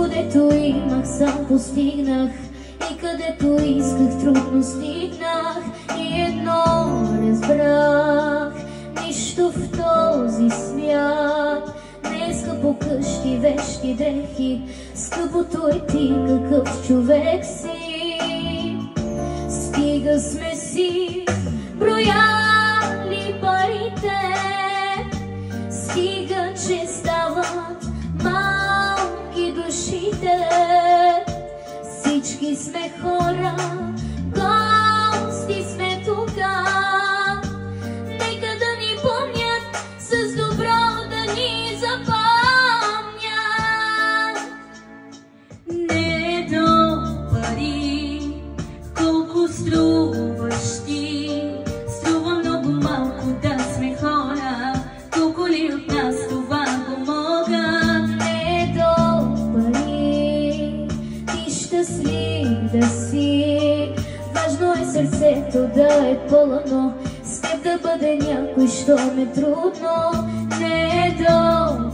Всичко, дето имах, сам постигнах. И където исках, трудно стигнах. И едно разбрах: нищо в този свят не е скъпо, къщи, вещи, дрехи. Скъпото е ти какъв човек си. Стига сме си брояли парите, стига, че стават малки душите. Всички сме хора, гости сме тука. Нека да ни помнят, с добро да ни запомнят. Не е до пари колко струваш ти, струва много малко да сме хора. Колко ли от нас това помогат? Не е до пари ти щастлив да си, важно е сърцето да е пълно, с теб да бъде някой, що ме трудно. Не е до